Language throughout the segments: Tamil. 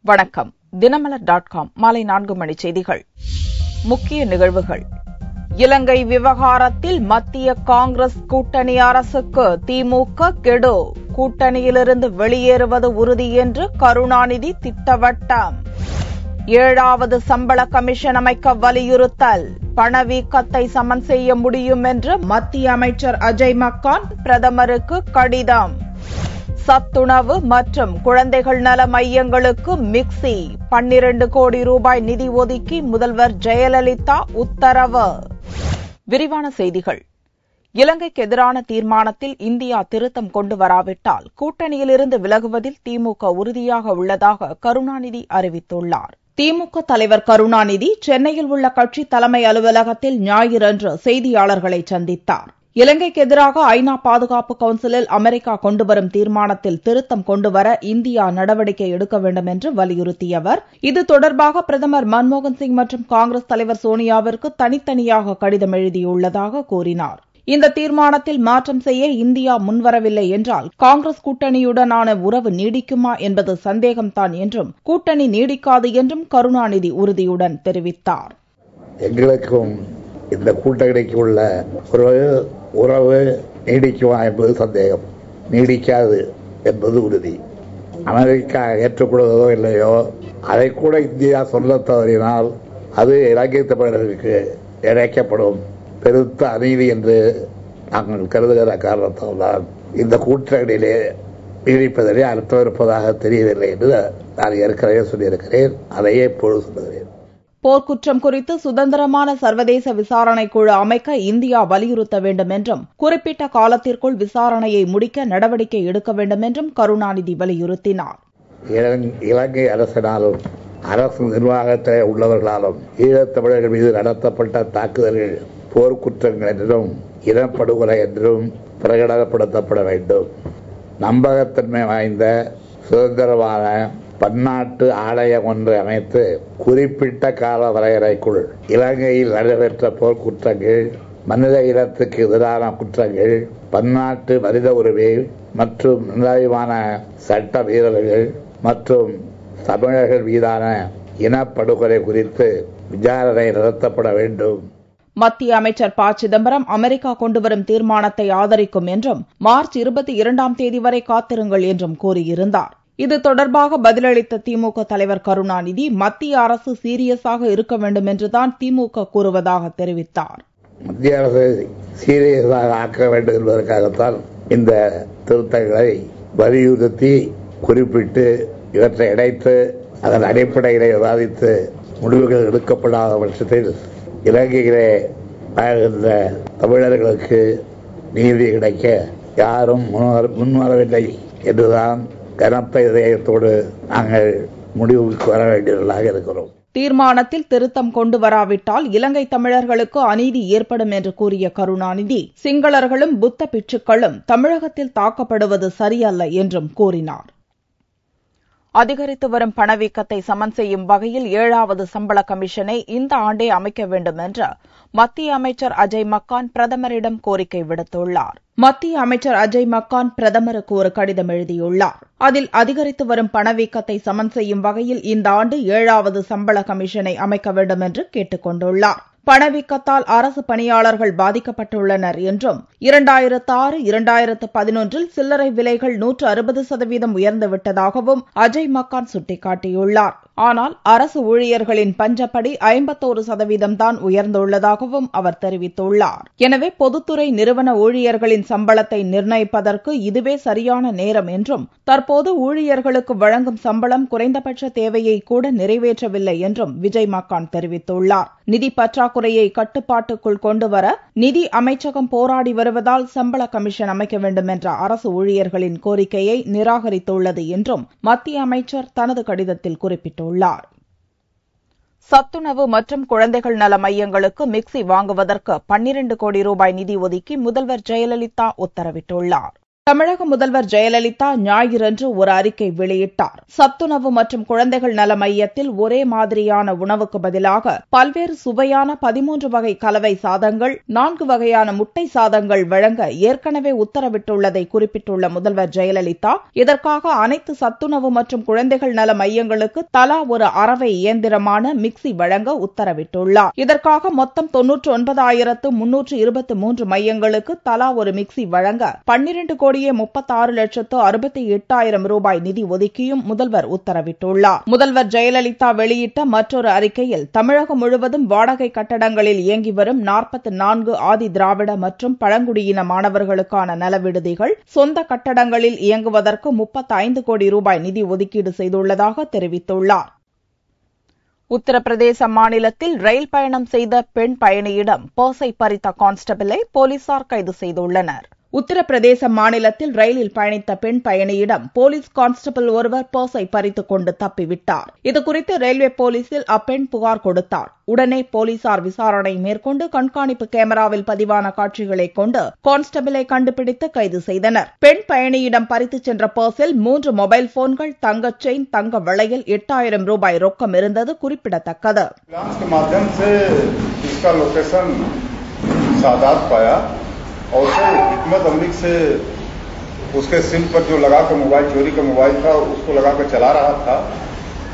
வணக்கம். தினமலர்.com மாலை 4 மணி செய்திகள். முக்கிய நிகழ்வுகள். இலங்கை விவகாரத்தில் மத்திய காங்கிரஸ் கூட்டணி அரசுக்கு திமுக கெடு. கூட்டணியிலிருந்து வெளியேறுவது உறுதி என்று கருணாநிதி திட்டவட்டம். 7வது சம்பள கமிஷன் அமைக்க வலியுறுத்தல். பணவீக்கத்தை சமன் செய்ய முடியும் என்று மத்திய அமைச்சர் அஜய் மக்கான் பிரதமருக்கு கடிதம். சத்துணவு மற்றும் குழந்தைகள் நல மையங்களுக்கு மிக்சி 12 கோடி ரூபாய் நிதி ஒதுக்கி முதல்வர் ஜெயலலிதா உத்தரவு. விரிவான செய்திகள். இலங்கைக்கு எதிரான தீர்மானத்தில் இந்தியா திருத்தம் கொண்டு வராவிட்டால் கூட்டணியிலிருந்து விலகுவதில் திமுக உறுதியாக உள்ளதாக கருணாநிதி அறிவித்துள்ளார். திமுக தலைவர் கருணாநிதி சென்னையில் உள்ள கட்சி தலைமை அலுவலகத்தில் ஞாயிறன்று செய்தியாளர்களை சந்தித்தார். இலங்கைக்கு எதிராக ஐநா பாதுகாப்பு கவுன்சிலில் அமெரிக்கா கொண்டுவரும் தீர்மானத்தில் திருத்தம் கொண்டுவர இந்தியா நடவடிக்கை எடுக்க வேண்டும் என்று வலியுறுத்திய அவர், இது தொடர்பாக பிரதமர் மன்மோகன் சிங் மற்றும் காங்கிரஸ் தலைவர் சோனியாவிற்கு தனித்தனியாக கடிதம் எழுதியுள்ளதாக கூறினார். இந்த தீர்மானத்தில் மாற்றம் செய்ய இந்தியா முன்வரவில்லை என்றால் காங்கிரஸ் கூட்டணியுடனான உறவு நீடிக்குமா என்பது சந்தேகம்தான் என்றும், கூட்டணி நீடிக்காது என்றும் கருணாநிதி உறுதியுடன் தெரிவித்தார். எங்களுக்கும் இந்த கூட்டணிக்கு உள்ள உறவு நீடிக்குமா என்பது சந்தேகம், நீடிக்காது என்பது உறுதி. அமெரிக்கா ஏற்றுக்கொள்வதோ இல்லையோ, அதை கூட இந்தியா சொல்ல தவறினால் அது இலங்கை தமிழர்களுக்கு இழைக்கப்படும் பெருத்த அநீதி என்று நாங்கள் கருதுகிற காரணத்தால் தான் இந்த கூட்டணியிலே நீடிப்பதிலே அர்த்தம் இருப்பதாக தெரியவில்லை என்று நான் ஏற்கனவே சொல்லியிருக்கிறேன். அதையே இப்போது சொல்லுகிறேன். போர்க்குற்றம் குறித்து சுதந்திரமான சர்வதேச விசாரணை குழு அமைக்க இந்தியா வலியுறுத்த வேண்டும் என்றும், குறிப்பிட்ட காலத்திற்குள் விசாரணையை முடிக்க நடவடிக்கை எடுக்க வேண்டும் என்றும் கருணாநிதி வலியுறுத்தினார். இலங்கை அரசினாலும் அரசு நிர்வாகத்தில் உள்ளவர்களாலும் ஈழத்தமிழர்கள் மீது நடத்தப்பட்ட தாக்குதல்கள் போர்க்குற்றங்கள் என்றும் இனப்படுகொலை என்றும் பிரகடனப்படுத்தப்பட வேண்டும். நம்பகத்தன்மை வாய்ந்த சுதந்திரமான பன்னாட்டு ஆணையம் ஒன்றை அமைத்து குறிப்பிட்ட கால வரையறைக்குள் இலங்கையில் நடைபெற்ற போர்க்குற்றங்கள், மனித இனத்துக்கு எதிரான குற்றங்கள், பன்னாட்டு மனித உரிமை மற்றும் நியாயமான சட்ட மீறல்கள் மற்றும் தமிழர்கள் மீதான இனப்படுகொலை குறித்து விசாரணை நடத்தப்பட வேண்டும். மத்திய அமைச்சர் ப. சிதம்பரம் அமெரிக்கா கொண்டுவரும் தீர்மானத்தை ஆதரிக்கும் என்றும், மார்ச் 22ஆம் தேதி வரை காத்திருங்கள் என்றும் கூறியிருந்தார். இது தொடர்பாக பதிலளித்த திமுக தலைவர் கருணாநிதி, மத்திய அரசு சீரியஸாக இருக்க வேண்டும் என்றுதான் திமுக கூறுவதாக தெரிவித்தார். மத்திய அரசு சீரியஸாக ஆக்க வேண்டும் என்பதற்காகத்தான் இந்த திருத்தங்களை வலியுறுத்தி குறிப்பிட்டு இவற்றை இணைத்து அதன் அடிப்படையிலே விவாதித்து முடிவுகள் எடுக்கப்படாத பட்சத்தில் இலங்கையிலே வாழ்கின்ற தமிழர்களுக்கு நீதி கிடைக்க யாரும் முன்வரவில்லை என்றுதான் கனத்த இதயத்தோடு நாங்கள் முடிவுக்கு வர வேண்டியவர்களாக இருக்கிறோம். தீர்மானத்தில் திருத்தம் கொண்டு வராவிட்டால் இலங்கை தமிழர்களுக்கு அநீதி ஏற்படும் என்று கூறிய கருணாநிதி, சிங்களர்களும் புத்த பிட்சுக்களும் தமிழகத்தில் தாக்கப்படுவது சரியல்ல என்றும் கூறினார். அதிகரித்து வரும் பணவீக்கத்தை சமன் செய்யும் வகையில் 7வது சம்பள கமிஷனை இந்த ஆண்டே அமைக்க வேண்டும் என்று மத்திய அமைச்சர் அஜய் மக்கான் பிரதமரிடம் கோரிக்கை விடுத்துள்ளார். மத்திய அமைச்சர் அஜய் மக்கான் பிரதமருக்கு ஒரு கடிதம் எழுதியுள்ளார். அதில் அதிகரித்து வரும் பணவீக்கத்தை சமன் செய்யும் வகையில் இந்த ஆண்டு 7வது சம்பள கமிஷனை அமைக்க வேண்டும் என்று கேட்டுக் கொண்டுள்ளார். பணவீக்கத்தால் அரசு பணியாளர்கள் பாதிக்கப்பட்டுள்ளனர் என்றும், 2006-2011 சில்லறை விலைகள் 160% உயர்ந்துவிட்டதாகவும் அஜய் மக்கான் சுட்டிக்காட்டியுள்ளார். ஆனால் அரசு ஊழியர்களின் பஞ்சப்படி 51% தான் உயர்ந்துள்ளதாகவும் அவர் தெரிவித்துள்ளார். எனவே பொதுத்துறை நிறுவன ஊழியர்களின் சம்பளத்தை நிர்ணயிப்பதற்கு இதுவே சரியான நேரம் என்றும், தற்போது ஊழியர்களுக்கு வழங்கும் சம்பளம் குறைந்தபட்ச தேவையை கூட நிறைவேற்றவில்லை என்றும் விஜய் மக்கான் தெரிவித்துள்ளார். நிதி பற்றாக்குறையை கட்டுப்பாட்டுக்குள் கொண்டுவர நிதி அமைச்சகம் போராடி வருவதால் சம்பள கமிஷன் அமைக்க வேண்டும் என்ற அரசு ஊழியர்களின் கோரிக்கையை நிராகரித்துள்ளது என்றும் மத்திய அமைச்சர் தனது கடிதத்தில் குறிப்பிட்டுள்ளார். சத்துணவு மற்றும் குழந்தைகள் நல மையங்களுக்கு மிக்சி வாங்குவதற்கு 12 கோடி ரூபாய் நிதி ஒதுக்கி முதல்வர் ஜெயலலிதா உத்தரவிட்டுள்ளார். தமிழக முதல்வர் ஜெயலலிதா ஞாயிறன்று ஒரு அறிக்கை வெளியிட்டார். சத்துணவு மற்றும் குழந்தைகள் நல மையத்தில் ஒரே மாதிரியான உணவுக்கு பதிலாக பல்வேறு சுவையான 13 வகை கலவை சாதங்கள், 4 வகையான முட்டை சாதங்கள் வழங்க ஏற்கனவே உத்தரவிட்டுள்ளதை குறிப்பிட்டுள்ள முதல்வர் ஜெயலலிதா, இதற்காக அனைத்து சத்துணவு மற்றும் குழந்தைகள் நல மையங்களுக்கு தலா ஒரு அரவை இயந்திரமான மிக்சி வழங்க உத்தரவிட்டுள்ளார். இதற்காக மொத்தம் 99,323 மையங்களுக்கு தலா ஒரு மிக்சி வழங்க 12,36,68,000 ரூபாய் நிதி ஒதுக்கியும் முதல்வர் உத்தரவிட்டுள்ளார். முதல்வர் ஜெயலலிதா வெளியிட்ட மற்றொரு அறிக்கையில், தமிழகம் முழுவதும் வாடகை கட்டடங்களில் இயங்கி வரும் 44 ஆதி திராவிட மற்றும் பழங்குடியின மாணவர்களுக்கான நலவிடுதிகள் சொந்த கட்டடங்களில் இயங்குவதற்கு 35 கோடி ரூபாய் நிதி ஒதுக்கீடு செய்துள்ளதாக தெரிவித்துள்ளார். உத்தரப்பிரதேச மாநிலத்தில் ரயில் பயணம் செய்த பெண் பயணியிடம் பர்ஸை பறித்த கான்ஸ்டபிளை போலீசார் கைது செய்துள்ளனர். உத்தரப்பிரதேச மாநிலத்தில் ரயிலில் பயணித்த பெண் பயணியிடம் போலீஸ் கான்ஸ்டபிள் ஒருவர் பர்ஸை பறித்துக் கொண்டு தப்பிவிட்டார். இதுகுறித்து ரயில்வே போலீசில் அப்பெண் புகார் கொடுத்தார். உடனே போலீசார் விசாரணை மேற்கொண்டு கண்காணிப்பு கேமராவில் பதிவான காட்சிகளை கொண்டு கான்ஸ்டபிளை கண்டுபிடித்து கைது செய்தனர். பெண் பயணியிடம் பறித்துச் சென்ற பர்ஸில் 3 மொபைல் போன்கள், தங்க செயின், தங்க வளையல், 8,000 ரூபாய் ரொக்கம் இருந்தது குறிப்பிடத்தக்கது. और उसे हिकमत अमली से उसके सिम पर जो लगाकर मोबाइल चोरी का मोबाइल था उसको लगाकर चला रहा था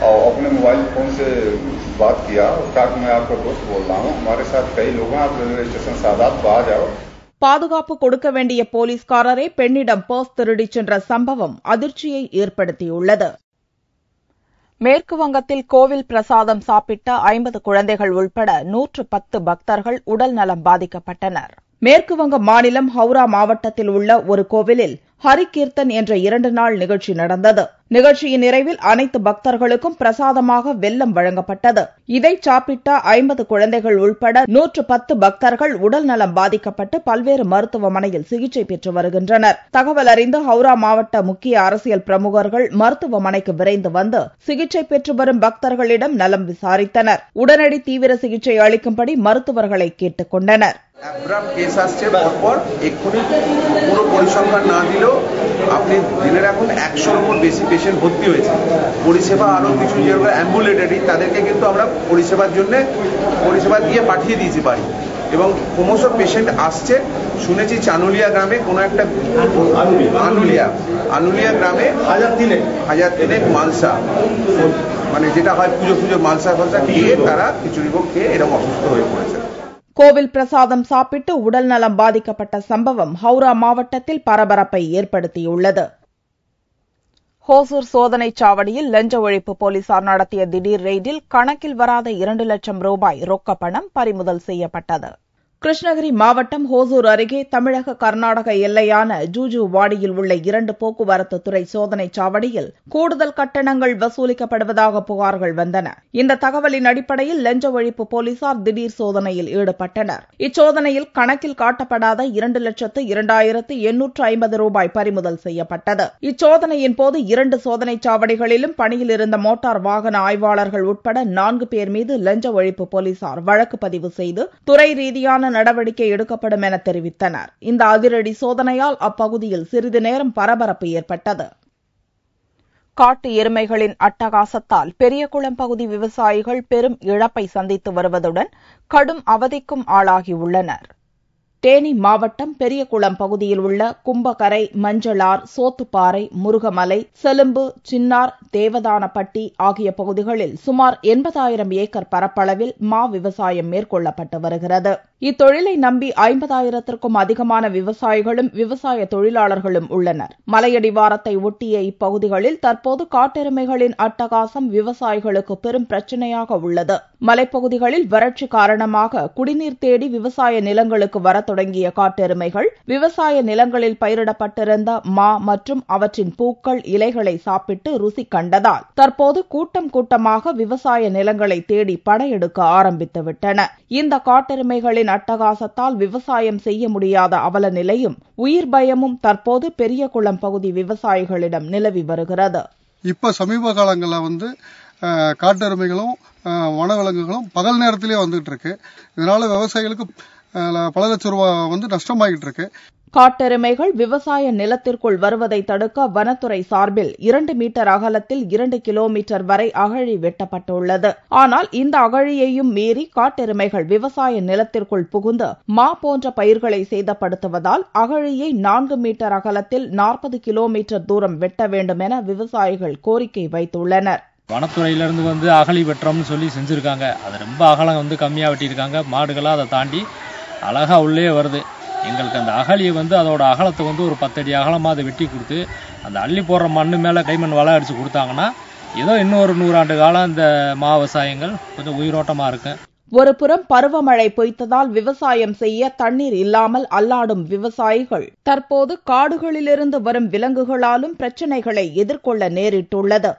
और अपने मोबाइल फोन से बात किया और कहा कि मैं आपका दोस्त बोल रहा हूँ, हमारे साथ कई लोग हैं, आप रेलवे स्टेशन सादात पर आ जाओ. பாதுகாப்பு கொடுக்க வேண்டிய போலீஸ்காரரே பெண்ணிடம் பர்ஸ் திருடிச் சென்ற சம்பவம் அதிர்ச்சியை ஏற்படுத்தியுள்ளது. மேற்கு வங்கத்தில் கோவில் பிரசாதம் சாப்பிட்ட 50 குழந்தைகள் உள்பட 110 பக்தர்கள் உடல் நலம் பாதிக்கப்பட்டனர். மேற்கு வங்க மாநிலம் ஹவுரா மாவட்டத்தில் உள்ள ஒரு கோவிலில் ஹரிகீர்த்தன் என்ற 2 நாள் நிகழ்ச்சி நடந்தது. நிகழ்ச்சியின் நிறைவில் அனைத்து பக்தர்களுக்கும் பிரசாதமாக வெல்லம் வழங்கப்பட்டது. இதை சாப்பிட்ட 50 குழந்தைகள் உள்பட 110 பக்தர்கள் உடல் நலம் பாதிக்கப்பட்டு பல்வேறு மருத்துவமனையில் சிகிச்சை பெற்று வருகின்றனர். தகவல் அறிந்து ஹவுரா மாவட்ட முக்கிய அரசியல் பிரமுகர்கள் மருத்துவமனைக்கு விரைந்து வந்து சிகிச்சை பெற்று வரும் பக்தர்களிடம் நலம் விசாரித்தனர். உடனடி தீவிர சிகிச்சை அளிக்கும்படி மருத்துவர்களை கேட்டுக் கொண்டனர். কেস আসছে পরপর এক্ষুনি পুরো পরিসংখ্যান না দিলেও আপনি জেনে রাখুন 100-র উপর বেশি পেশেন্ট ভর্তি হয়েছে। পরিষেবা আরও কিছু যেগুলো অ্যাম্বুলেটরি তাদেরকে কিন্তু আমরা পরিষেবার জন্য পরিষেবা দিয়ে পাঠিয়ে দিয়েছি বাড়ি, এবং ক্রমশ পেশেন্ট আসছে। শুনেছি চানুলিয়া গ্রামে কোনো একটা আনুলিয়া গ্রামে হাজার তিনেক মালসা, মানে যেটা হয় পুজো মালসা খেয়ে তারা খিচুড়ি ভোগ খেয়ে এরকম অসুস্থ হয়ে পড়েছে। கோவில் பிரசாதம் சாப்பிட்டு உடல் நலம் பாதிக்கப்பட்ட சம்பவம் ஹவுரா மாவட்டத்தில் பரபரப்பை ஏற்படுத்தியுள்ளது. ஹோசூர் சோதனைச் சாவடியில் லஞ்ச ஒழிப்பு போலீசார் நடத்திய திடீர் ரெய்டில் கணக்கில் வராத 2 லட்சம் ரூபாய் ரொக்க பணம் பறிமுதல் செய்யப்பட்டது. கிருஷ்ணகிரி மாவட்டம் ஹோசூர் அருகே தமிழக கர்நாடக எல்லையான ஜூஜுவாடியில் உள்ள 2 போக்குவரத்து துறை சோதனைச் சாவடியில் கூடுதல் கட்டணங்கள் வசூலிக்கப்படுவதாக புகார்கள் வந்தன. இந்த தகவலின் அடிப்படையில் லஞ்ச ஒழிப்பு போலீசார் திடீர் சோதனையில் ஈடுபட்டனர். இச்சோதனையில் கணக்கில் காட்டப்படாத 2,02,850 ரூபாய் பறிமுதல் செய்யப்பட்டது. இச்சோதனையின் போது 2 சோதனைச் சாவடிகளிலும் பணியில் இருந்த மோட்டார் வாகன ஆய்வாளர்கள் உட்பட 4 பேர் மீது லஞ்ச ஒழிப்பு போலீசார் வழக்கு பதிவு செய்து துறை ரீதியான நடவடிக்கை எடுக்கப்படும் என தெரிவித்தனர். இந்த அதிரடி சோதனையால் அப்பகுதியில் சிறிது நேரம் பரபரப்பு ஏற்பட்டது. காட்டு எருமைகளின் அட்டகாசத்தால் பெரியகுளம் பகுதி விவசாயிகள் பெரும் இழப்பை சந்தித்து வருவதுடன் கடும் அவதிக்கும் ஆளாகியுள்ளனர். தேனி மாவட்டம் பெரியகுளம் பகுதியில் உள்ள கும்பகரை, மஞ்சளார், சோத்துப்பாறை, முருகமலை, செலும்பு, சின்னார், தேவதானப்பட்டி ஆகிய பகுதிகளில் சுமார் 80,000 ஏக்கர் பரப்பளவில் மா விவசாயம் மேற்கொள்ளப்பட்டு வருகிறது. இத்தொழிலை நம்பி 50,000த்திற்கும் அதிகமான விவசாயிகளும் விவசாய தொழிலாளர்களும் உள்ளனர். மலையடிவாரத்தை ஒட்டிய இப்பகுதிகளில் தற்போது காட்டெருமைகளின் அட்டகாசம் விவசாயிகளுக்கு பெரும் பிரச்சினையாக உள்ளது. மலைப்பகுதிகளில் வறட்சி காரணமாக குடிநீர் தேடி விவசாய நிலங்களுக்கு வர தொடங்கிய காட்டெருமைகள் விவசாய நிலங்களில் பயிரிடப்பட்டிருந்த மா மற்றும் அவற்றின் பூக்கள், இலைகளை சாப்பிட்டு ருசி கண்டதால் தற்போது கூட்டம் கூட்டமாக விவசாய நிலங்களை தேடி படையெடுக்க ஆரம்பித்துவிட்டன. இந்த காட்டெருமைகளின் அட்டகாசத்தால் விவசாயம் செய்ய முடியாத அவல நிலையும் உயிர் பயமும் தற்போது பெரியகுளம் பகுதி விவசாயிகளிடம் நிலவி வருகிறது. இப்ப சமீப காலங்களில் காட்டெருமைகளும் வனவிலங்குகளும் பகல் நேரத்திலே வந்துட்டு இருக்கு. இதனால விவசாயிகளுக்கு பல லட்சம் ரூபாய் நஷ்டமாகிட்டு இருக்கு. காட்டெருமைகள் விவசாய நிலத்திற்குள் வருவதை தடுக்க வனத்துறை சார்பில் 2 மீட்டர் அகலத்தில் 2 கிலோமீட்டர் வரை அகழி வெட்டப்பட்டுள்ளது. ஆனால் இந்த அகழியையும் மீறி காட்டெருமைகள் விவசாய நிலத்திற்குள் புகுந்து மா போன்ற பயிர்களை சேதப்படுத்துவதால் அகழியை 4 மீட்டர் அகலத்தில் 40 கிலோமீட்டர் தூரம் வெட்ட வேண்டும் என விவசாயிகள் கோரிக்கை வைத்துள்ளனர். வனத்துறையிலிருந்து அகழி வெட்டுறோம்னு சொல்லி செஞ்சிருக்காங்க. அது ரொம்ப அகலம் கம்மியா வெட்டியிருக்காங்க. மாடுகளா அதை தாண்டி அழகா உள்ளே வருது. எங்களுக்கு அந்த அகழியை அதோட அகலத்தை ஒரு 10 அடி அகலமாக அதை வெட்டி கொடுத்து அந்த அள்ளி போடுற மண்ணு மேலே கைமண் வலை அடிச்சு கொடுத்தாங்கன்னா ஏதோ இன்னொரு 100 ஆண்டு காலம் இந்த மா விவசாயங்கள் கொஞ்சம் உயிரோட்டமாக இருக்கு. ஒரு புறம் பருவமழை பொய்த்ததால் விவசாயம் செய்ய தண்ணீர் இல்லாமல் அல்லாடும் விவசாயிகள் தற்போது காடுகளிலிருந்து வரும் விலங்குகளாலும் பிரச்சினைகளை எதிர்கொள்ள நேரிட்டுள்ளது.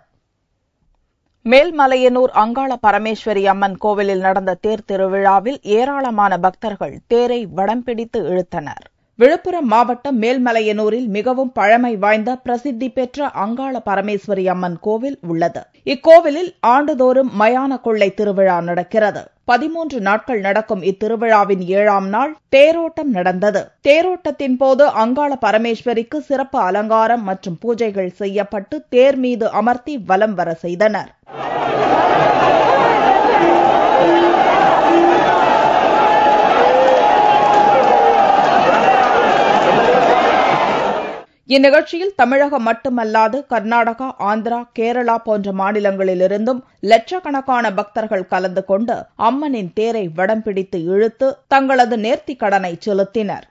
மேல்மலையனூர் அங்காள பரமேஸ்வரி அம்மன் கோவிலில் நடந்த தேர் திருவிழாவில் ஏராளமான பக்தர்கள் தேரை வடம் பிடித்து இழுத்தனர். விழுப்புரம் மாவட்டம் மேல்மலையனூரில் மிகவும் பழமை வாய்ந்த பிரசித்தி பெற்ற அங்காள பரமேஸ்வரி அம்மன் கோவில் உள்ளது. இக்கோவிலில் ஆண்டுதோறும் மயான கொள்ளை திருவிழா நடக்கிறது. 13 நாட்கள் நடக்கும் இத்திருவிழாவின் 7ஆம் நாள் தேரோட்டம் நடந்தது. தேரோட்டத்தின் போது அங்காள பரமேஸ்வரிக்கு சிறப்பு அலங்காரம் மற்றும் பூஜைகள் செய்யப்பட்டு தேர் மீது அமர்த்தி வலம் வர செய்தனர். இந்நிகழ்ச்சியில் தமிழகம் மட்டுமல்லாது கர்நாடகா, ஆந்திரா, கேரளா போன்ற மாநிலங்களிலிருந்தும் லட்சக்கணக்கான பக்தர்கள் கலந்து கொண்டு அம்மனின் தேரை வடம் பிடித்து இழுத்து தங்களது நேர்த்திக் கடனை செலுத்தினர்.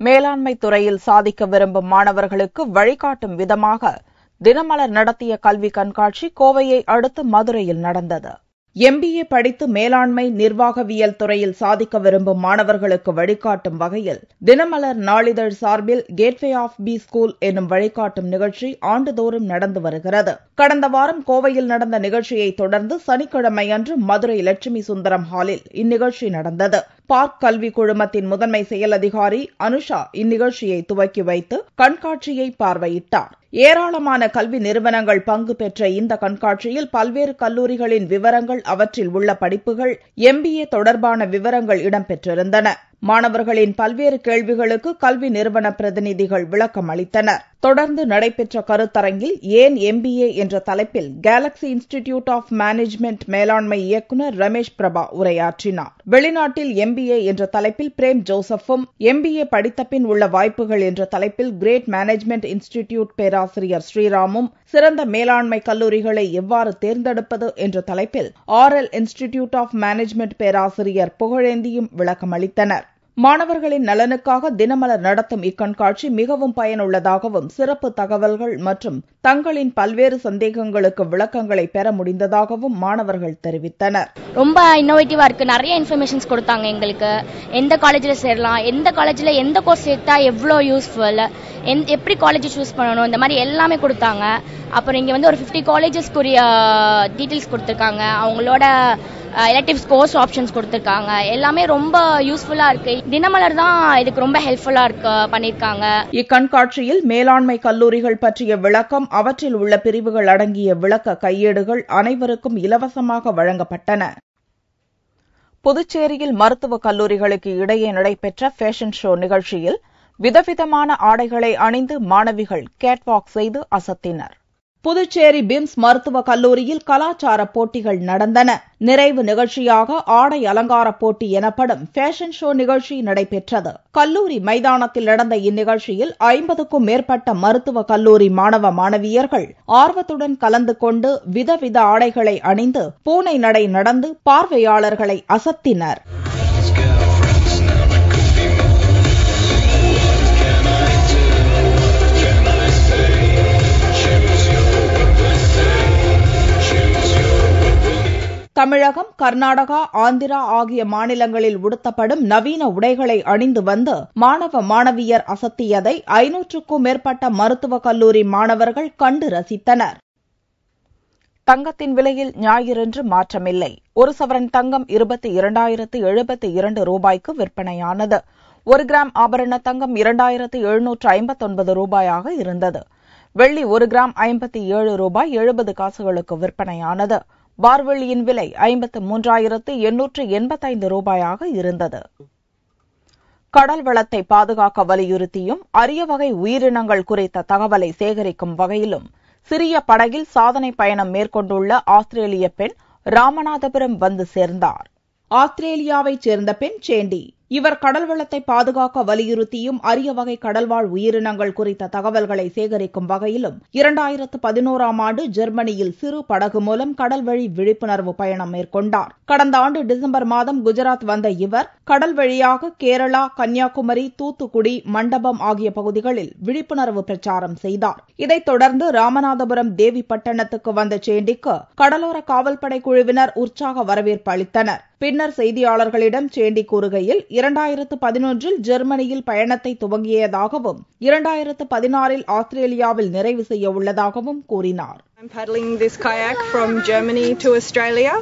மேலாண்மை துறையில் சாதிக்க விரும்பும் மாணவர்களுக்கு வழிகாட்டும் விதமாக தினமலர் நடத்திய கல்வி கண்காட்சி கோவையை அடுத்து மதுரையில் நடந்தது. MBA படித்து மேலாண்மை நிர்வாகவியல் துறையில் சாதிக்க விரும்பும் மாணவர்களுக்கு வழிகாட்டும் வகையில் தினமலர் நாளிதழ் சார்பில் கேட்வே ஆஃப் பி ஸ்கூல் என்னும் வழிகாட்டும் நிகழ்ச்சி ஆண்டுதோறும் நடந்து வருகிறது. கடந்த வாரம் கோவையில் நடந்த நிகழ்ச்சியை தொடர்ந்து சனிக்கிழமை அன்று மதுரை லட்சுமி சுந்தரம் ஹாலில் இந்நிகழ்ச்சி நடந்தது. பார்க் கல்வி குழுமத்தின் முதன்மை செயல் அதிகாரி அனுஷா இந்நிகழ்ச்சியை துவக்கி வைத்து கண்காட்சியை பார்வையிட்டார். ஏராளமான கல்வி நிறுவனங்கள் பங்கு பெற்ற இந்த கண்காட்சியில் பல்வேறு கல்லூரிகளின் விவரங்கள், அவற்றில் உள்ள படிப்புகள், MBA தொடர்பான விவரங்கள் இடம்பெற்றிருந்தன. மாணவர்களின் பல்வேறு கேள்விகளுக்கு கல்வி நிறுவன பிரதிநிதிகள் விளக்கம் அளித்தனர். தொடர்ந்து நடைபெற்ற கருத்தரங்கில் ஏன் MBA என்ற தலைப்பில் கேலக்ஸி இன்ஸ்டிடியூட் ஆஃப் மேனேஜ்மெண்ட் மேலாண்மை இயக்குநர் ரமேஷ் பிரபா உரையாற்றினார். வெளிநாட்டில் MBA என்ற தலைப்பில் பிரேம் ஜோசப்பும், MBA படித்தபின் உள்ள வாய்ப்புகள் என்ற தலைப்பில் கிரேட் மேனேஜ்மெண்ட் இன்ஸ்டிடியூட் பேராசிரியர் ஸ்ரீராமும், சிறந்த மேலாண்மை கல்லூரிகளை எவ்வாறு தேர்ந்தெடுப்பது என்ற தலைப்பில் RL இன்ஸ்டிடியூட் ஆஃப் மேனேஜ்மெண்ட் பேராசிரியர் புகழேந்தியும் விளக்கம் அளித்தனர். மாணவர்களின் நலனுக்காக தினமலர் நடத்தும் இக்கண்காட்சி மிகவும் பயனுள்ளதாகவும், சிறப்பு தகவல்கள் மற்றும் தங்களின் பல்வேறு சந்தேகங்களுக்கு விளக்கங்களை பெற முடிந்ததாகவும் மாணவர்கள் தெரிவித்தனர். ரொம்ப இன்னோவேட்டிவா இருக்கு. நிறைய இன்ஃபர்மேஷன்ஸ் கொடுத்தாங்க எங்களுக்கு. எந்த காலேஜ்ல சேரலாம், எந்த காலேஜ்ல எந்த கோர்ஸ் சேர்த்தா எவ்வளவு யூஸ்ஃபுல், எப்படி காலேஜ் சூஸ் பண்ணணும், இந்த மாதிரி எல்லாமே கொடுத்தாங்க. அப்புறம் இங்க ஒரு 50 காலேஜஸ்க்குரிய டீடைல்ஸ் கொடுத்திருக்காங்க. அவங்களோட எலக்டிவ்ஸ் கோர்ஸ் ஆப்ஷன்ஸ் கொடுத்திருக்காங்க. எல்லாமே ரொம்ப யூஸ்ஃபுல்லா இருக்கு. தினமலர் தான் இதுக்கு ரொம்ப ஹெல்ப்ஃபுல்லா பண்ணிருக்காங்க. இக்கண்காட்சியில் மேலாண்மை கல்லூரிகள் பற்றிய விளக்கம், அவற்றில் உள்ள பிரிவுகள் அடங்கிய விளக்க கையேடுகள் அனைவருக்கும் இலவசமாக வழங்கப்பட்டன. புதுச்சேரியில் மருத்துவக் கல்லூரிகளுக்கு இடையே நடைபெற்ற ஃபேஷன் ஷோ நிகழ்ச்சியில் விதவிதமான ஆடைகளை அணிந்து மாணவிகள் கேட்வாக் செய்து அசத்தினர். புதுச்சேரி பிம்ஸ் மருத்துவக் கல்லூரியில் கலாச்சார போட்டிகள் நடந்தன. நிறைவு நிகழ்ச்சியாக ஆடை அலங்கார போட்டி எனப்படும் ஃபேஷன் ஷோ நிகழ்ச்சி நடைபெற்றது. கல்லூரி மைதானத்தில் நடந்த இந்நிகழ்ச்சியில் 50க்கும் மேற்பட்ட மருத்துவக் கல்லூரி மாணவ மாணவியர்கள் ஆர்வத்துடன் கலந்து கொண்டு விதவித ஆடைகளை அணிந்து பூனை நடை நடந்து பார்வையாளர்களை அசத்தினர். தமிழகம், கர்நாடகா, ஆந்திரா ஆகிய மாநிலங்களில் உடுத்தப்படும் நவீன உடைகளை அணிந்து வந்து மாணவ மாணவியர் அசத்தியதை 500க்கும் மேற்பட்ட மருத்துவக் கல்லூரி மாணவர்கள் கண்டு ரசித்தனர். தங்கத்தின் விலையில் ஞாயிறன்று மாற்றமில்லை. ஒரு சவரன் தங்கம் 22,072 ரூபாய்க்கு விற்பனையானது. 1 கிராம் ஆபரண தங்கம் 2,759 ரூபாயாக இருந்தது. வெள்ளி 1 கிராம் 57 ரூபாய் 70 காசுகளுக்கு விற்பனையானது. பார்வெள்ளியின் விலை 53,885 ரூபாயாக இருந்தது. கடல் வளத்தை பாதுகாக்க வலியுறுத்தியும் அரிய வகை உயிரினங்கள் குறித்த தகவலை சேகரிக்கும் வகையிலும் சிறிய படகில் சாதனை பயணம் மேற்கொண்டுள்ள ஆஸ்திரேலிய பெண் ராமநாதபுரம் வந்து சேர்ந்தார். ஆஸ்திரேலியாவைச் சேர்ந்த பெண் சேண்டி. இவர் கடல் வளத்தை பாதுகாக்க வலியுறுத்தியும் அரிய வகை கடல்வாழ் உயிரினங்கள் குறித்த தகவல்களை சேகரிக்கும் வகையிலும் 2011ஆம் ஆண்டு ஜெர்மனியில் சிறு படகு மூலம் கடல்வழி விழிப்புணர்வு பயணம் மேற்கொண்டார். கடந்த ஆண்டு டிசம்பர் மாதம் குஜராத் வந்த இவர் கடல் வழியாக கேரளா, கன்னியாகுமரி, தூத்துக்குடி, மண்டபம் ஆகிய பகுதிகளில் விழிப்புணர்வு பிரச்சாரம் செய்தார். இதைத் தொடர்ந்து ராமநாதபுரம் தேவிப்பட்டணத்துக்கு வந்த சேண்டிக்கு கடலோர காவல்படை குழுவினர் உற்சாக வரவேற்பு அளித்தனர். பின்னர் செய்தியாளர்களிடம் சேண்டி கூறுகையில் 2011இல் ஜெர்மனியில் பயணத்தை துவங்கியதாகவும் 2016இல் ஆஸ்திரேலியாவில் நிறைவு செய்ய உள்ளதாகவும் கூறினார். I'm paddling this kayak from Germany to Australia.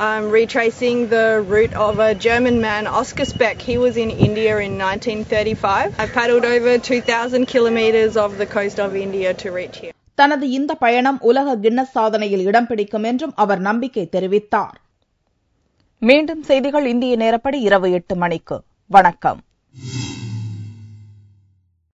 I'm retracing the route of a German man, Oscar Speck. He was in India in 1935. I paddled over 2,000 kilometers of the coast of India to reach here. தனது இந்த பயணம் உலக கின்னஸ் சாதனையில் இடம் பிடிக்கும் என்றும் அவர் நம்பிக்கை தெரிவித்தார். மீண்டும் செய்திகள் இந்திய நேரப்படி இரவு 8 மணிக்கு. வணக்கம்.